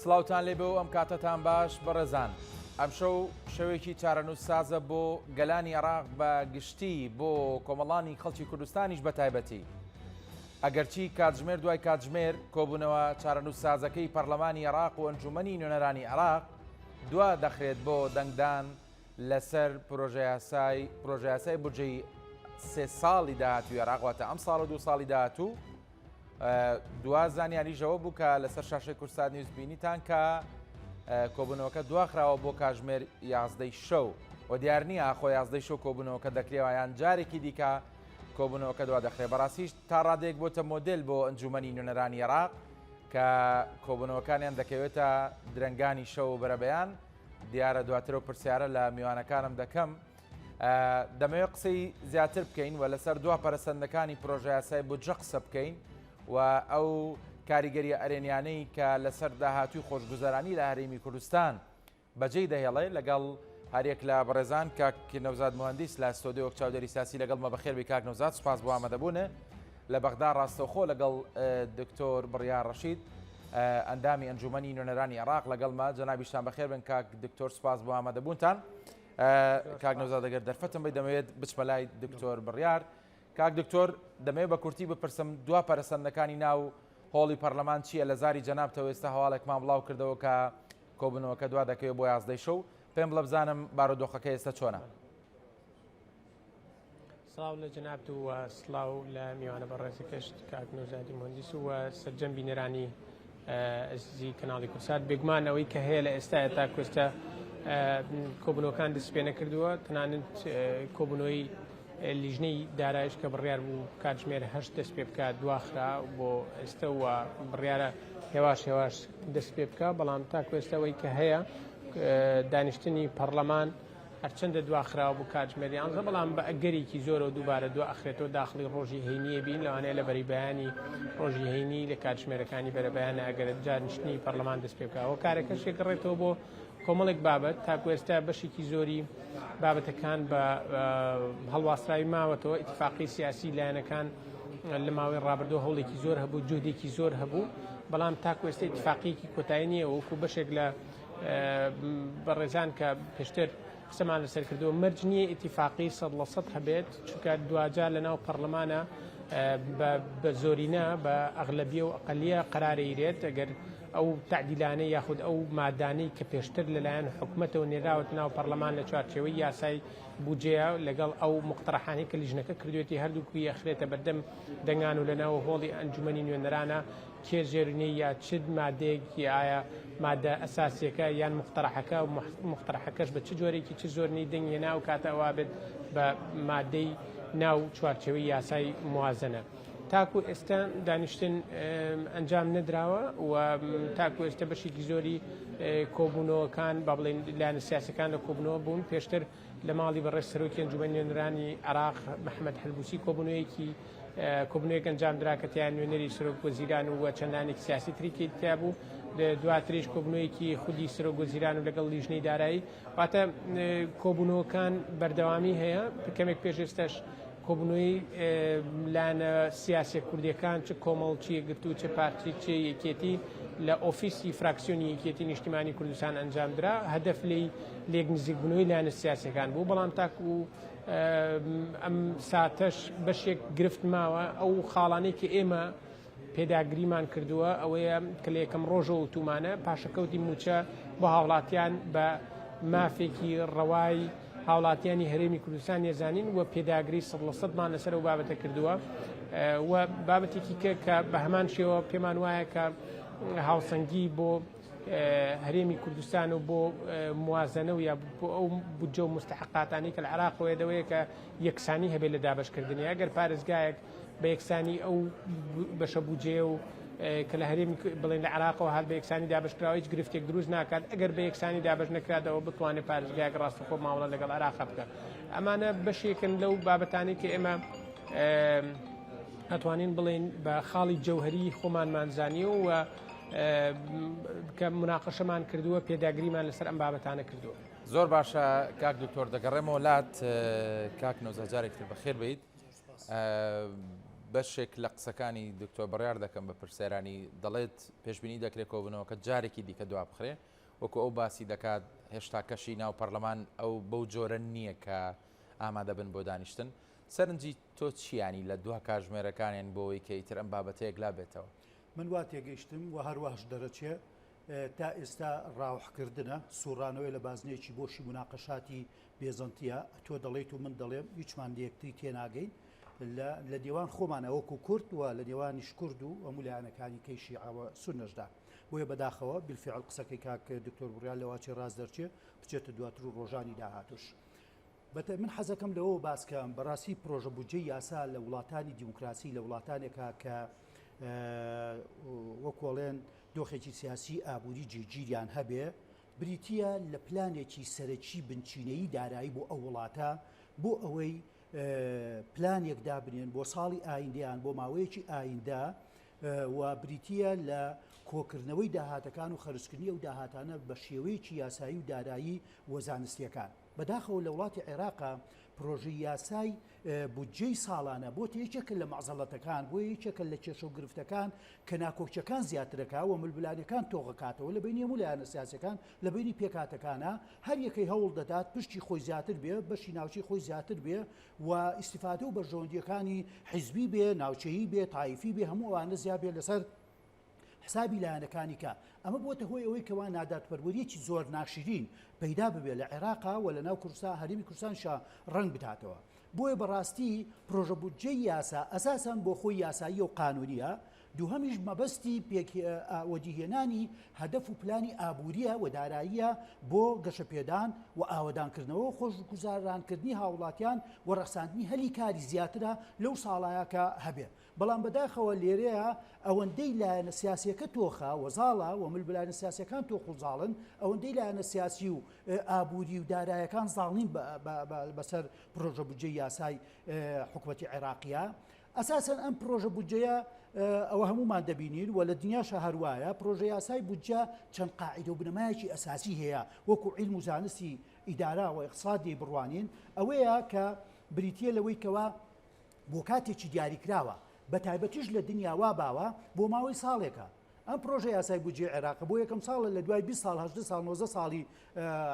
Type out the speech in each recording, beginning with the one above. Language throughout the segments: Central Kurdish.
سڵاوتان لێبێ و ئەم کاتەتان باش بەڕێزان. ئەم شەو شەوێکی چارەنووس سازە بۆ گەلانی عێراق بە گشتی بۆ کۆمەڵانی خەڵکی کوردستانیش بە تایبەتی. ئەگەرچی کاتژمێر دوای کاتژمێر کۆبوونەوە چارەنووس سازەکەی پەرلەمانی عێراق و ئەنجومەنی نوێنەرانی عێراق دوا دەخرێت بۆ دەنگدان لەسەر پرۆژە یاسای بودجەی 3 ساڵی داهاتووی عێراق، واتە ئەم ساڵ و 2 ساڵی داهاتوو. دوا زانیاریژەوە بوو کە لەسەر شاشەی کورسات نیوز بینیتان کە کۆبوونەوەکە دواخراوە بۆ کاتژمێر 11 شەو و دیار نییە ئاخۆ 11 شەو کۆبوونەوەکە دەکرێەوە یان جارێکی دیکە کۆبوونەوەکە دوا دەخرێت. بەڕاستیش تا ڕادێک بۆتە مۆدل بۆ ئەنجومەنی نوێنەرانی عێراق کە کۆبوونەوەکانیان دەکەوێتە درەنگانی شەو بەرەبەیان. دیارە دواترە و پرسیارە لە میوانەکانم دەکەم. دەمەوێت قسەی زیاتر بکەین و لەسەر دوا پەرەسەندەکانی پرۆژە یاسای بودجە قسە بکەین و ئەو کاریگەری ئەرێنیانەی کە لەسەر داهاتووی خۆشگوزەرانی لە هەرێمی کوردستان بەجێی دەهێڵێ لەگەڵ هەرێک لە بەڕێزان کاک نەوزاد مهندس لە ئەستۆدیۆ چاودێری سیاسی لەگەڵمە بەخێر بی کاک نەوزاد، سوپاس بۆ ئامادەبوونە. لە بەغدا ڕاستەوخۆ لەگەڵ دکتۆر بڕیار ڕەشید ئەندامی ئەنجومەنی نوێنەرانی عێراق لەگەڵمە. جەنابیشتان بەخێر بن کاک دکتۆر، سوپاس بۆ ئامادەبوونتان. کاک نەوزاد ئەگەر دەرفەتم بێت دەمەوێت بچمە لای دکتۆر بڕیار. کاک دکتۆر دەمەوێت بە کورتی بپرسم دوا پەرەسەندەکانی ناو هۆڵی پەرلەمان چییە؟ لە زاری جەنابتەوە ئێستا هەواڵێکمان بڵاو کردەوە کە کۆبوونەوەکە دوا دەکەوێت بۆ 11 شەو. پێم بڵە بزانم بارودۆخەکە ئێستا چۆنە؟ سڵاو لە جەنابت و سڵاو لە میوانە بەڕێزەکەش کاک نەوزادی مهندس و سەرجەم بینەرانی ئەزیزی کەناڵی کورسات. بێگومان ئەوەی کە هەیە لە ئێستاە تا کوێستە کۆبوونەوەکان دەست پێ نەکردووە، تەنانەت کۆبوونەوەی لیژنەی دارایش کە بڕیار بوو کاتژمێر 8 دەست پێ بکات دواخرا بۆ ئێستا وە بڕیارە هێواش هێواش دەست پێ بکە. بەڵام تا کوێستەوەی کە هەیە دانیشتنی پەرلەمان هەرچەندە دواخراوە بوو کاتژمێر 11، بەڵام بە ئەگەرێکی زۆرە و دووبارە دو ئەخرێتەوە داخلی ڕۆژی هەینیە بین لەوانەیە لە بەری بەیانی ڕۆژی هەینی لە کاتژمێرەکانی بەرەبەیانە ئەگەرە جانیشتنی پەرلەمان دەست پێ بکەوە. کارەکەش گەڕێتەوە بۆ کۆمەڵێک بابەت. تا کوێستا بەشێکی زۆری بابەتەکان بە هەڵواستراوی ماوەتەوە. ئیتیفاقی سیاسی لایەنەکان لە ماوەی ڕابردوو هەوڵێکی زۆر هەبوو، جهدێکی زۆر هەبوو، بەڵام تا کوێستا ئیتیفاقیەکی کۆتایی نییە. وەکو بەشێک لە بەڕێزان کە پێشتر قسەمان لەسەر کردووە مەرج نییە ئیتیفاقی 100% هەبێت، چونکە دوجار لەناو پەرلەمانە بە زۆرینە بە ئەغلەبیە و ئەقەلیە قەرارە ئیرێت. ئەگەر ئەو تعدیلانەی یاخود ئەو مادانەی کە پێشتر لەلایەن حکوومەتەوە نێراوت ناو پەرلەمان لە چوارچێوەی یاسای بودجەیە لەگەڵ ئەو مقتەرحانەی کە لیژنەکە کردوێتی هەردووکوی ئەخرێتە بەردەم دەنگان و لەناو هۆڵی ئەنجومەنی نوێنەرانە کێ ژێرنەی یا چ مادەیەکی ئایا مادە ئەساسیەکە یان مقتەرحەکە و مقتەرحەکەش بە چ جۆرێکی چ زۆرنەی دەنگێنا و کاتە ئەوا بێت بە مادەی ناو چوارچێوەی یاسای موازنە. تاکو ئێستا دانیشتن ئەنجام نەدراوە و تاکو ئێستا بەشێکی زۆری کۆبوونەوەکان با بڵێن لایەنە سیاسەکان لە کۆبوونەوە بوون. پێشتر لە ماڵی بەڕێز سەرۆکی ئەنجومەنی نوێنەرانی عێراق محەممەد حەلبوسی کۆبوونەوەیەک ئەنجام درا کە تیان نوێنەری سەرۆک وەزیران و چەندانێک سیاسی تریکی تیا بوو. دواتریش کۆبوونەوەیەکی خودی سەرۆک وەزیران و لەگەڵ لیژنەی دارایی. واتە کۆبوونەوەکان بەردەوامی هەیە. کەمێک پێش ئێستاش کۆبوونەوەی لایەنە سیاسی کوردیەکان چ کۆمەڵ چی گرت و چه پارتی چه یەکێتی لە ئۆفیسی فراکسیۆنی یەکێتی نیشتیمانی کوردستان ئەنجامدرا. هەدەف لێک نزیکبوونەوەی لایەنە سیاسەکان بوو، بەڵام تاکو ئەم ساتەش بەشێک گرفت ماوە. ئەو خاڵانەی کە ئێمە پێداگریمان کردووە ئەوەیە کە لە یەکەم ڕۆژە و تومانە پاشەکەوتی موچە بۆ هاوڵاتیان بە مافێکی ڕەوای هاوڵاتیانی هەرێمی کوردستان ێزانین و پێداگری 100%مان لەسەر و بابەتە کردووە. و بابەتێکی کە بە هەمان شێوە پێمان وایە کە هاوسەنگی بۆ هەرێمی کوردستان و بۆ موازنە و یا بۆ ئەو بودجە و مستحقاتانی کە لە عێراقەوەی دەوەیە کە یەکسانی هەبێت لە دابەشکردنی. ئەگەر پارێزگایەک بە یەکسانی ئەو بەشە بودجێ و کە لە هەرێمی بڵێن لە عێراقەوە هەر بە یەکسانی دابەشکراوە هیچ گرفتێک دروست ناکات. ئەگەر بە یەکسانی دابەش نەکراتەوە بتوانێت پارێزگایەک ڕاستەخۆ ماوەڵە لەگەڵ عێراق بکات. ئەمانە بەشێکن لەو بابەتانی کە ئێمە ئەتوانین بڵێن بە خاڵی جەوهەری خۆمانمانزانی و کە مناقەشەمان کردووە پێداگریمان لەسەر ئەم بابەتانە کردووە. زۆر باشە کاک دکتۆر، دەگەڕێمەوە لات کاک نەوزاد جارێکتر بەخێر بیت. بەشێک لە قسەکانی دکتۆر بڕیار دەکەم بە پرسیارانی دەڵێت پێشبینی دەکرێت کۆبنەوەکە جارێکی دیکە دوا بخرێ وەکو ئەو باسی دەکات هێشتا کەشی ناو پەرلەمان ئەو بەو جۆرە نییە کە ئامادە بن بۆ دانیشتن سەرنجی تۆ چیانی لە دو کاتژمێرەکانیان بۆەوەی کە ئیتر ئەم بابەتەیەک لا بێتەوە من وا تێگەیشتم و هەروەهش دەرەچێ تا ئێستا ڕاوحکردنە سوڕانەوەی لە بازنەیەکی بۆشی مناقەشاتی بێزەنتیە تۆ دەڵێت و من دەڵێم هیچمان یەکتری تێناگەین لە دێوان خۆمانە وەکو کورد و لە دێوانیش کورد و ئەمولایەنەکانی کەیشی ئاوە سونەشدا بۆیە بەداخەوە بالفعل قسەکەی کاک دکتۆر بڕیار لەواچی ڕاست دەرچێ بچێتە دواتر و ڕۆژانی داهاتوش من حەزەکەم لەوە باسکەم بەڕاستی پرۆژە بودجەی یاسا لە وڵاتانی دیموکراسی لە وڵاتانێکە کە وەکۆڵێن دۆخێکی سیاسی ئابووری جێگیریان هەبێ بریتە لە پلانێکی سەرەکی بنچینەی دارایی بۆ ئەو وڵاتە بۆ ئەوەی پلانێک دابنێن بۆ ساڵی ئایندەیان بۆ ماوەیەکی ئایندە و بریتە لە کۆکردنەوەی داهاتەکان و خەرجکردنی ئەو داهاتانە بە شێوەیەکی یاسایی و دارایی وەزانستیەکان بەداخەوە لە وڵاتی عێراقا پرۆژەی یاسای بودجەی ساڵانە بۆ یەکێکە لە مەعزەڵەتەکان بۆ یەکێکە لە کێشە و گرفتەکان کە ناکۆکچەکان زیاترەکە و ملبلانەکان تۆغەکاتەوە لە بینی هەموو سیاسەکان لە بینی پێکاتەکانە هەر یەکەی هەوڵ دەدات پشتی خۆی زیاتر بێ بەشی ناوچەی خۆی زیاتر بێ و ئیسیفادە و بەرژەوەندیەکانی حیزبی بێ ناوچەیی بێ تایفی بێ هەموو ئەوانە زیاد بێ لەسەر حسابی لایەنەکانی کە ئەمە بۆتە هۆی ئەوەی کەوا ناداتپەروەریەکی زۆر ناشرین پەیدا ببێت لە عێراقا و لە ناو کوردستان هەرێمی کوردستانشا ڕەنگ بداتەوە بۆیە بەڕاستی پرۆژە بودجەی یاسا ئەساساً بۆ خۆی یاسایی و قانونیە دووهەمیش مەبەستی وەجیهێنانی هەدەف و پلانی ئابووریە و داراییە بۆ گەشەپێدان و ئاوەدانکردنەوە و خۆشگوزارانکردنی هاوڵاتیان و ڕەخساندنی هەلی کاری زیاترە لەو ساڵایەکە هەبێت بەڵام بەداخەوە لێرەیە ئەوەندەی لایەنە سیاسیەکە تۆخە وەزاڵە و ملبلایەنە سیاسیەکان تۆخڵزاڵن ئەوەندەی لایەنە سیاسی و ئابووری و دارایەکان زاڵنین بەسەر پرۆژە بودجەی یاسای حکوومەتی عێراقیە ئەساساً ئەم پرۆژە بودجەیە ئەوە هەمومان دەبینین و لە دنیاشە هەروایە پرۆژە یاسای بودجە چەند قاعیدە و بنەمایەکی ئەساسی هەیە وەکو عیلم و زانستی ئیدارا و اقتصادی بڕوانین ئەوەیە کە بریتە لەوەی کەوا بۆ کاتێکی دیاریکراوە بە تایبەتیش لە دنیاوا باوە بۆ ماوەی ساڵێکە ئەم پرۆژە یاسای بودجێ عێراق بۆ یەکەم ساڵە لە دوای 20 ساڵ 18 ساڵ 19 ساڵی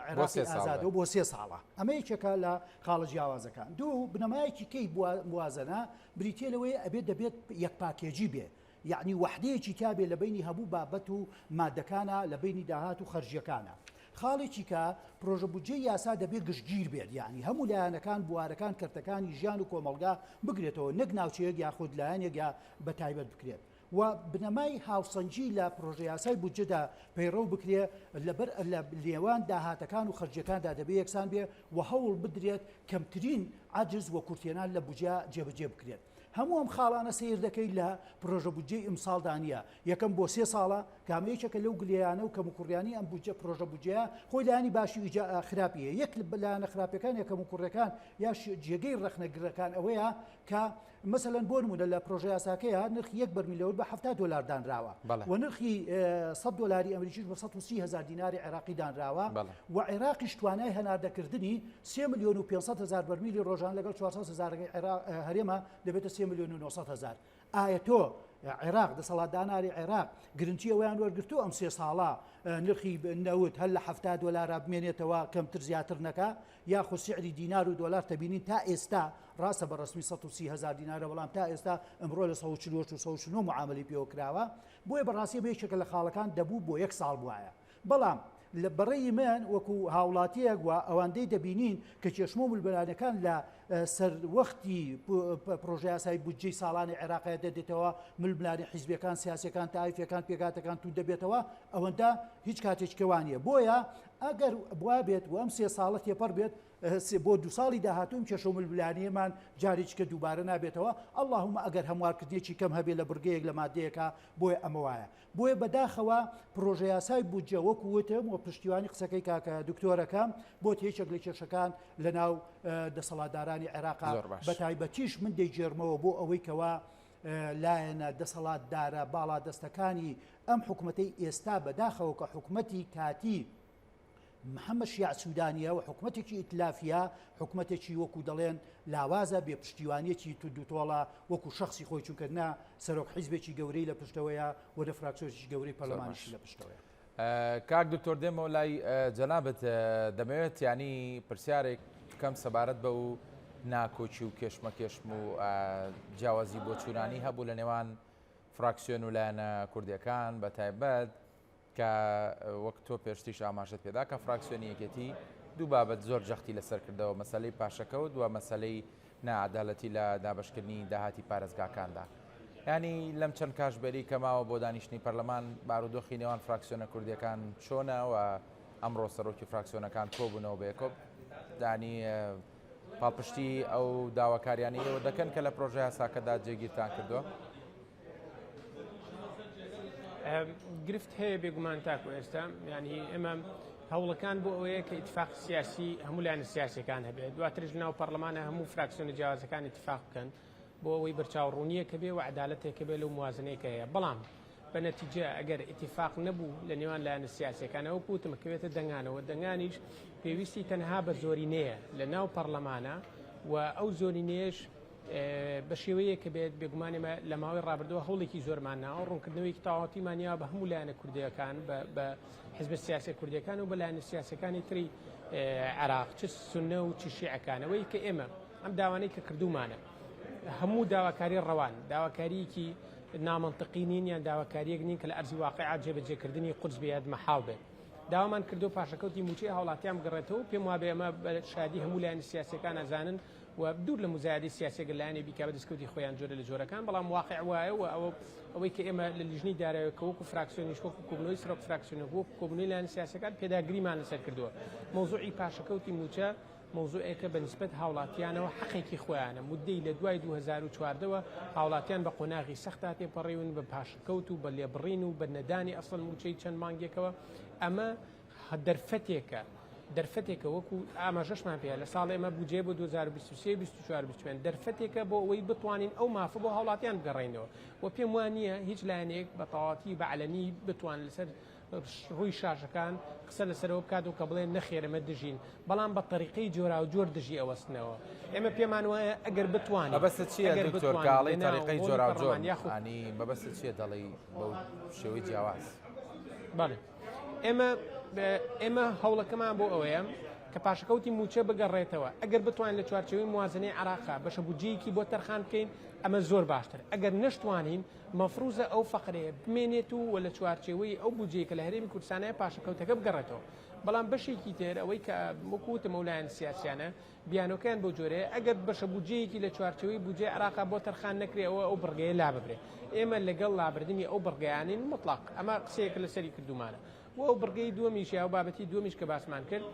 عێراقی ئازادەوە بۆ 3 ساڵە ئەمە یەکێکە لە خاڵە جیاوازەکان دوو بنەمایەکی کەی موازنە بریتە لەوەی ئەبێت دەبێت یەک پاکێجی بێ یعنی وحدەیەکی تابێ لە بینی هەموو بابەت و مادەکانە لە بینی داهات و خەرجیەکانە خاڵێکی کە پرۆژە بودجەی یاسا دەبێت گشتگیر بێت یعنی هەموو لایەنەکان بوارەکان کەرتەکانی ژیان و کۆمەڵگا بگرێتەوە نەک ناوچەیەک یاخود لایەنێک یا بە تایبەت بکرێت و بنەمای هاوسەنجی لە پرۆژە یاسای بودجەدا پەیڕەو بکرێ لەبەر لە لێوان داهاتەکان و خەرجیەکاندا دەبێت یەکسان بێ و هەوڵ بدرێت کەمترین عەجز و کورتێنان لە بودجە جێبەجێ بکرێت هەموو ئەم خاڵانە سیر دەکەی لە پرۆژە بودجەی ئیمساڵدانیە یەکەم بۆ 3 ساڵە کامەیەکێکە لەو گلەیانە و کەموکوڕیانی ئەم بودجە پرۆژە بودجەیە خۆی لایانی باشی خراپیە یەک لایەنە خراپەکان یەکەم و کوڕەکان یا جێگەی ڕەخنەگرەکان ئەوەیە کە مثلەن بۆ نمونە لە پرۆژە یاساکەیە نرخی 1 بەرمیلەوە بە 70 دلار دانراوە و نرخی 100 دلاری ئەمریکیش بە 130,000 دیناری عێراقی دانراوە و عێراقیش توانای هەناردەکردنی 3,500,000 بەرمیلی ڕۆژان لەگەڵ 400,000 هەرێمە دەبێتە 3,900,000 ئایا تۆ عێراق دەسەڵاتداناری عێراق گرنگی ئەویان وەرگرتو ئەم 3 ساڵە نرخی نەوت هەر لە 70 دلار بمێنێتەوە کەمتر زیاتر نەکە یاخو سعری دینار و دلار تەبینین تا ئێستا ڕاستە بە ڕسمی 130,000 دینارە بەڵام تا ئێستا ئەمڕۆ لە 149 معاملی پێوە کراوە بۆیە بەڕاستی بەیەکێکە لە خاڵەکان دەبوو بۆ 1 ساڵ بواە بەڵام لە بەڕێی من وەکو هاوڵاتیەک و ئەوەندەی دەبینین کە کێشمە و ملبەرانەکان لە سەروەختی پرۆژە یاسای بودجەی ساڵانی عێراقیە دەدێتەوە ملبەرانی حیزبیەکان سیاسیەکان تایفیەکان پێکاتەکان تو دەبێتەوە ئەوەندە هیچ کاتێککەوانیە بۆیە ئەگەر بوا بێت و ئەم 3 ساڵە تێپەڕ بێت بۆ 2 ساڵی داهاتوم کێشە و ملبەرانیەمان جارێککە دووبارە نابێتەوە اللهم ئەگەر هەموارکردنیێکی کەم هەبێت لە بڕگەیەک لە مادەیەکە بۆیە ئەمە وایە بۆیە بەداخەوە پرۆژە یاسای بودجە وەکو وتم و پشتیوانی قسەکەی کاکە دکتۆرەکەم بۆ هیچێک لە کێشەکان لە ناو دەسەڵاتدارانی عێراقا بە تایبەتیش من دەیجێرمەوە بۆ ئەوەی کەوا لایەنە دەسەڵاتدارە باڵا دەستەکانی ئەم حکوومەتەی ئێستا بەداخەوە کە حکوومەتی کاتی محەممەد شیع سوودانیە و حکوومەتێکی ئیتلافیا حکوومەتێکی وەکو دەڵێن لاوازە بێ پشتیوانیەکی دوتۆڵە وەکو شخصی خۆی چونکەنا سەرۆک حیزبێکی گەورەی لە پشتەوەیە وەرە فراکسۆرێکی گەورەی پەرلەمانیشی لە پشتەوەیە. کاک دکتۆر دێمەوە لای جەنابەت دەمەوێت ینی پرسیارێک کەم سەبارەت بە و ناکۆچی و کێشمەکێشم و جیاوازی بۆ چورانی هەبوو لە نێوان فراکسیۆن و لایەنە کوردیەکان بە تایبەت کە وەک تۆ پێشتیش ئاماژت پێدا کە فراکسیۆنی یەکێتی دوو بابەت زۆر جەختی لەسەر کردەوە مەسەلەی پاشەکە و دووە مەسەلەی نەعەدالەتی لە دابەشکردنی داهاتی پارێزگاکاندا. ینی لەم چەند کاشبەری کەماوە بۆ دانیشتنی پەرلەمان بارودۆخی نێوان فراکسیۆنە کوردیەکان چۆنە و ئەمڕۆ سەرۆکی فراکسیۆنەکان کۆبوونەوە بەیەکۆ دانی پاڵپشتی ئەو داواکاریانی ئێوە دەکەن کە لە پرۆژە یاساکەدا جێگیرتان کردووە؟ گرفت هەیە بێگومان تاکو ئێستا ینی ئێمە هەوڵەکان بۆ ئەوەیە کە ئیتفاق سیاسی هەموو لایەنە سیاسیەکان هەبێت دواترش ناو پەرلەمانە هەموو فراکسیۆنە جیاوازەکان اتفاق بکەن بۆ ئەوەی بەرچاوڕوونیە کە بێ و عەدالەتێکە بێ لەو موازنەیەکە هەیە. بەڵام بە نەتیجە ئەگەر اتفاق نەبوو لە نێوان لایەنە سیاسیەکانەوە کوتمەکەوێتە دەنگانەوە دەنگانیش پێویستی تەنها بە زۆرینەیە لە ناو پەرلەمانە و ئەو زۆرینەیەش بە شێوەیە کە بێت بێگومانێمە لە ماوەی ڕابردووە هەوڵێکی زۆرمانناوە ڕوونکردنەوەی تاواتیمانیا بە هەموو لایەنە کوردیەکان بە حزب سیاسی کوردیەکان و بە لایەنە سیاسەکانی تری عێراق چ سونە و چ شیعەکانەوەی کە ئێمە ئەم داوانەی کە کردومانە هەموو داواکاری ڕەوان داواکاریەکی نامەنتقی نین یان داواکاریەک نین کە لە ئەرزی واقعات جێبەجێکردنی قودس بێت مەحاڵ بێت. داوامان کردو پاشەکەوتی موچەی هاوڵاتیان بگەڕێتەوە پێم وابێ ئەمە بە شادی هەموو لایەنە سیاسەکان ئەزانن و دوور لە مزایدی سیاسێک لایەنێ بیکا بە دەستکەوتی خۆیان جۆرە لە جۆرەکان بەڵام واقع وایە و ئەوەی کە ئێمە لە لیژنەی دارایەوە وەکو فراکسیۆنیش وەکو کۆبنەوەی سەرۆک فراکسیۆنە وەکو کۆبنەوەی لایەنە سیاسەکان پێداگریمان لەسەر کردووە. مەوزوعی پاشەکەوتی موچە مەوزوعێکە بە نسبەت هاوڵاتیانەوە حەقێکی خۆیانە مودەی لە دوای 2014ەوە هاوڵاتیان بە قۆناغی سەختا تێپەڕێون بە پاشەکەوت و بە لێبڕین و بە نەدانی ئەسڵ موچەی چەند مانگێکەوە ئەمە دەرفەتێکە وەکو ئاماژەشمان پێ لە ساڵ ئێمە بودجێ بۆ 2023 دەرفەتێکە بۆ ئەوەی بتوانین ئەو مافە بۆ هاوڵاتیان بگەڕێنەوە و پێم وانە هیچ لایەنێک بە تەواتی بەعلەنی بتوان لەسەر ڕووی شاشەکان قسە لەسەرەوە بکات و کە بڵێن نەخێرەمە دژین بەڵام بە طریقەی جۆرا و جۆر دژی ئەوەستنەوە. ئێمە پێمان وایە ئەگەر بتوانین بەبەستە چییە دکتۆر کاڵی طریقەی جۆرا و جۆر ینی بەبەستە چییە دەڵی بەو شێوەی جیاواز؟ بەڵێ ئێمە هەوڵەکەمان بۆ ئەوەیە کە پاشەکەوتی موچە بگەڕێتەوە ئەگەر بتوانین لە چوارچەوەی موازنەی عێراقا بەشە بودجەیەکی بۆ تەرخان بکەین ئەمە زۆر باشتر. ئەگەر نەشتوانین مەفروزە ئەو فەقرەیە بمێنێت و لە چوارچەوەی ئەو بودجەیە کە لە هەرێمی کوردستانەیە پاشەکەوتەکە بگەڕێتەوە. بەڵام بەشێکی تر ئەوەی کە وەکوتە مەولایەن سیاسیانە بیانۆکەیان بۆ جۆرەیە ئەگەر بەشە بودجەیەکی لە چوارچەوەی بودجێ عێراقا بۆ تەرخان نەکرێەوە ئەو بڕگەیە لا ببرێ. ئێمە لەگەڵ لابردنی ئەو بڕگەیانین مطلق ئەمە قسەیەکە لەسەری کردومانە و ئەو بڕگەی دووەمیش یا بابەتی دووەمیش کە باسمان کرد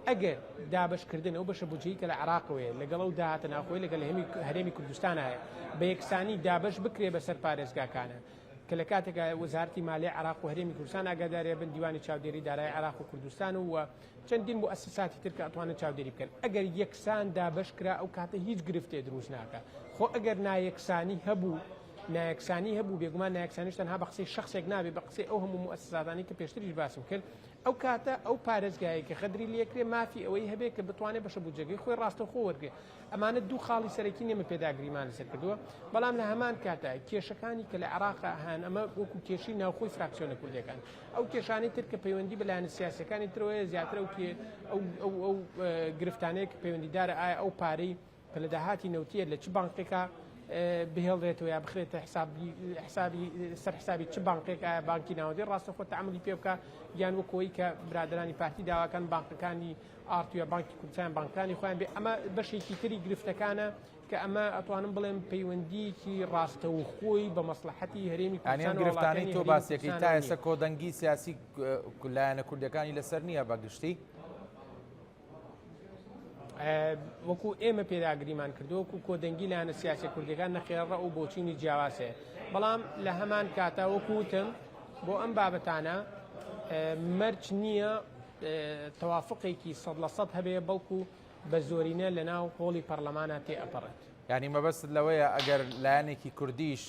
ئەگەر دابشکردن ئەو بەشە بودجەیە کە لە عێراقەوەیە لەگەڵ ئەو داهاتە ناوخۆی لەگەڵ هەرێمی کوردستان هەیە بە یەکسانی دابش بکرێ بەسەر پارێزگاکانە کە لە کاتێکە وەزارەتی مالیە عێراق و هەرێمی کوردستان ئاگاداریە بن دیوانی چاودێری دارای عێراق و کوردستان و چەندین مؤسساتی تر کە ئەتوانن چاودێری بکەن ئەگەر یەکسان دابش کرا ئەو کاتە هیچ گرفتێ دروست ناکە. خۆ ئەگەر نایەکسانی هەبوو بێگومان نایەکسانیش تەنها بە قسەی شخصێک نابێ بە قسەی ئەو هەموو مؤسساتانی کە پێشتریش باسم کرد ئەو کاتە ئەو پارێزگایە کە خەدری لێکرێ مافی ئەوەی هەبێت کە بتوانێت بەشە بودجەکەی خۆی ڕاستەوخۆ وەرگێ. ئەمانە دوو خاڵی سەرەکی نێمە پێداگریمان لەسەر کردووە بەڵام لە هەمان کاتە کێشەکانی کە لە عێراقا هەن ئەمە وەکو کێشی ناوخۆی فراکسیۆنە کوردیەکان ئەو کێشانەی تر کە پەیوەندی بە لایەنە سیاسیەکانی ترەوەیە زیاتر ئەو گرفتانەیە کە پەیوەندیدارە ئایا ئەو پارەی کە لە داهاتی نەوتیە لە چ بانقێکا بهێڵێتەوە یا بخرێتە حسابی سەرحسابی چ بانقێک ئایا بانکی ناوەندی ڕاستەخۆ تەعاملی پێ بکە یان وەکەوەی کە برادرانی پارتی داواکان بانقەکانی ئارتویە بانکی کوردستان بانکانی خۆیان بێ ئەمە بەشێکی تری گرفتەکانە کە ئەمە ئەتوانم بڵێم پەیوەندیکی ڕاستەوخۆی بە مەسلحەتی هەرێمی کوردستان گرفتانی تۆ باسیەکەی تا ئێستا کۆدەنگی سیاسی لایەنە کوردیەکانی لەسەر نییە بە گشتی وەکو ئێمە پێداگریمان کردو وەکو کۆدەنگی لایەنە سیاسی کوردیەکان نەخێڕە و بۆچینی جیاواسێ بەڵام لە هەمان کاتە وەکوتم بۆ ئەم بابەتانە مەرج نییە تەوافقێکی 100% هەبێ بەڵکو بە زۆرینە لە ناو هۆڵی پەرلەمانە تێ ئەپەڕێت. ینی مەبەست لەوەیە ئەگەر لایەنێکی کوردیش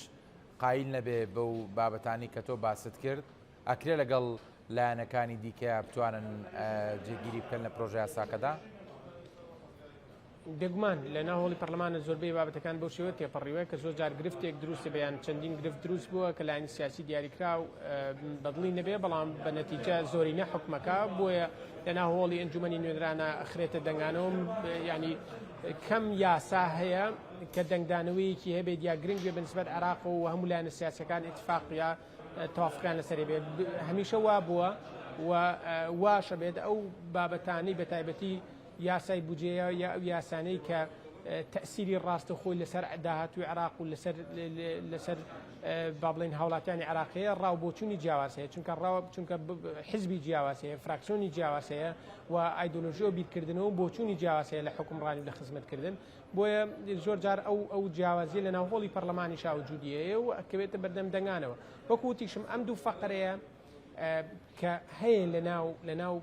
قایل نەبێ بەو بابەتانی کە تۆ باست کرد ئەکرێ لەگەڵ لایەنەکانی دیکە بتوانن جێگیری بکەن لە پرۆژه یاساکەدا؟ بێگومان لە ناوهۆڵی پەرلەمانە زۆربەی بابەتەکان بەو شێوە تێپەڕیوە کە زۆر جار گرفتێک دروستە بەیان چەندین گرفت دروست بووە کە لایەنی سیاسی دیاریکرا و بەدڵی نەبێ بەڵام بە نەتیجە زۆرینە حکومەکە بۆیە لە ناوهۆڵی ئەنجومەنی نوێنرانە ئەخرێتە دەنگانەوە ینی کەم یاسا هەیە کە دەنگدانەوەیەکی هەبێت یا گرنگ بێ بەنسبەت عێراق و هەموو لایەنە سیاسیەکان ئیتفاقیا تەوافقیان لەسەر بێت هەمیشە وا بووە و واشە بێت ئەو بابەتانی بە تایبەتی یاسای بودجەیە یا ئەو یاسانەی کە تەسیری ڕاستەخۆی لەسەر داهاتوی عێراق و لەسەر با بڵێن هاوڵاتیانی عێراقیە ڕاو بۆچوونی جیاواز هەیە چونکە حزبی جیاواز هەیە فراکسیۆنی جیاواز هەیە و ئایدۆلۆژی و بیرکردنەوە بۆچوونی جیاواز هەیە لە حکومڕانی و لە خزمەتکردن بۆیە زۆر جار ئەو جیاوازیە لە ناوهۆڵی پەرلەمانی شاوجودی هەیە و ئەکەوێتە بەردەم دەنگانەوە وەکو وتیشم ئەم دوو فەقرەیە کە هەیە لە ناو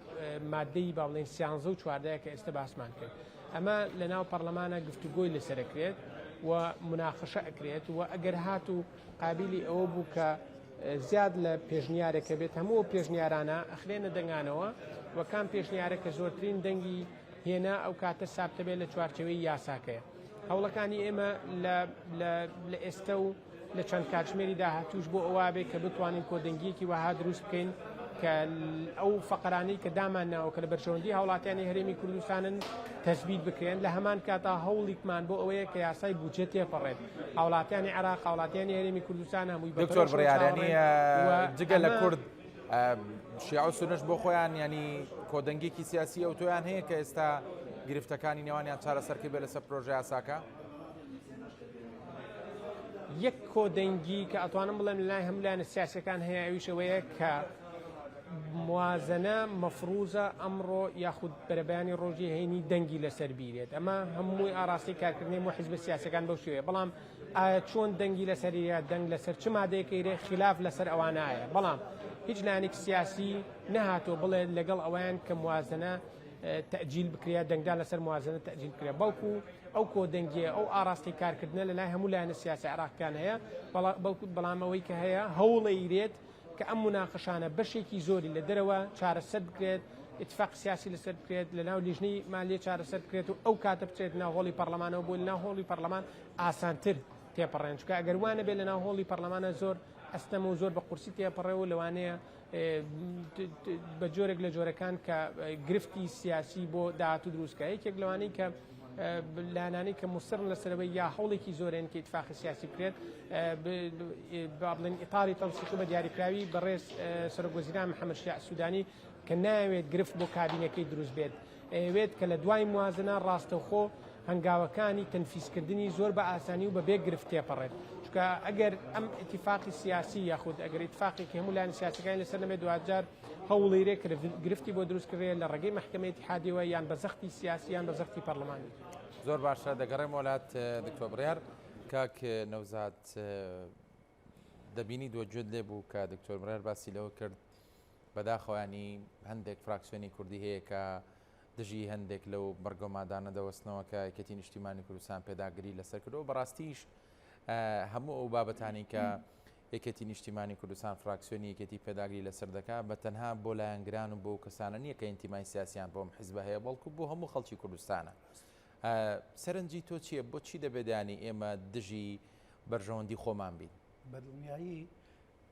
مادەی با بڵێن 13 و 14 کە ئێستا باسمان کرد ئەمە لە ناو پەرلەمانە گفتوگۆی لەسەرەکرێت و مناقەشە ئەکرێت و ئەگەر هات و قابلی ئەوە بوو کە زیاد لە پێشنیارێکە بێت هەموو پێشنیارانە ئەخرێنە دەنگانەوە و کام پێشنیارە کە زۆرترین دەنگی هێنا ئەو کاتە سابتە بێت لە چوارچەوەی یاساکەیە هەوڵەکانی ئێمە لە ئێستا و لە چەند کاتژمێری داهاتوش بۆ ئەوە بێت کە بتوانین کۆدەنگیەکی وەها دروست بکەین کە ئەو فەقرانەی کە دامان ناوە کە لە بەرژەوەندی هاوڵاتیانی هەرێمی کوردستانن تەثبیت بکرێن لە هەمان کاتا هەوڵێکمان بۆ ئەوەیە کە یاسای بودجێ تێپەڕێت هاوڵاتیانی عێراق هاوڵاتیانی هەرێمی کوردستان هەمووی دکتۆر بڕیارانی جگە لە کورد شیعە و سونەش بۆ خۆیان ینی کۆدەنگێکی سیاسی ئەو تۆیان هەیە کە ئێستا گرفتەکانی نێوانیان چارەسەرکە بێت لەسەر پرۆژە یاساکە؟ یەک کۆدەنگی کە ئەتوانم بڵێم لای هەموو لایەنە سیاسیەکان هەیە ئەویشەوەیە کە موازنە مەفروزە ئەمڕۆ یاخود بەرەبەیانی ڕۆژی هەینی دەنگی لەسەر بیرێت ئەمە هەمووی ئاراستی کارکردنی و حیزبە سیاسەکان بەو شێوەیە بەڵام ئایا چۆن دەنگی لەسەر یا دەنگ لەسەر چ مادەیەکەیرێ خلاف لەسەر ئەوانایە بەڵام هیچ لایەنێک سیاسی نەهاتۆ بڵێت لەگەڵ ئەویان کە موازنە تەجیل بکرێ دەنگدان لەسەر موازنە تەجیل بکرێ بەڵکو ئەو کۆدەنگیە ئەو ئاراستی کارکردنە لە لای هەموو لایەنە سیاسی عێراقیان هەیە بەڵام ئەوەی کە هەیە هەوڵەیرێت کە ئەم مناقەشانە بەشێکی زۆری لە دەرەوە چارەسەر بکرێت اتفاق سیاسی لەسەر بکرێت لە ناو لیژنەی مالیە چارەسەر بکرێت و ئەو کاتە بچێت ناوهۆڵی پەرلەمانەوە بۆ لە ناوهۆڵی پەرلەمان ئاسانتر تێپەڕێن چونکە ئەگەر وانە بێت لە ناوهۆڵی پەرلەمانە زۆر ئەستەمە و زۆر بە قورسی تێپەڕێ و لەوانەیە بە جۆرێک لە جۆرەکان کە گرفتی سیاسی بۆ داهاتوو دروستکە یەکێک لەوانەی کە لایەنانەی کە مصرن لەسەرەوەی یا هەوڵێکی زۆرێن کە ئیتفاقی سیاسی بکرێت با بڵێن ئیطاری تەنسیقی بە دیاریکراوی بەڕێز سەرۆکوەزیران محەممەد شیع سوودانی کە ناوێت گرفت بۆ کابینەکەی دروست بێت ئەوێت کە لە دوای موازنە ڕاستەوخۆ هەنگاوەکانی تەنفیسکردنی زۆر بە ئاسانی و بەبێ گرفت تێپەڕێت چونکە ئەگەر ئەم ئیتفاقی سیاسی یاخود ئەگەر ئیتفاقێکی هەموو لایەنە سیاسەکانی لەسەر نەبێت دوجار هەوڵێرێ کە گرفتی بۆ دروستکردێت لە ڕێگەی مەحکەمەی ئیتحادیەوە یان بە زەختی سیاسی یان بە زەختی پەرلەمانی. زۆر باشە دەگەڕێم وڵات دکتۆر بڕیار کاک نەوزاد دەبینی دووەگوێت لێ بوو کە دکتۆر بڕیار باسی لەوە کرد بەداخەوانی هەندێک فراکسیۆنی کوردی هەیە کە دژی هەندێک لەو بەرگەمادانە دەوەستنەوە کە یەکێتی نیشتیمانی کوردستان پێداگری لەسەر کردەوە بەڕاستیش هەموو ئەو بابەتانی کە یەکێتی نیشتیمانی کوردستان فراکسیۆنی یەکێتی پێداگری لەسەر دەکات بە تەنها بۆ لایەنگران و بۆ کەسانە نییە کە ئینتیمای سیاسیان بۆم حیزبە هەیە بەڵکو بۆ هەموو خەڵکی کوردستانە. سەرنجی تۆ چییە بۆ چی دەبێدانی ئێمە دژی بەرژەوەندی خۆمان بین؟ بەدڵنیایی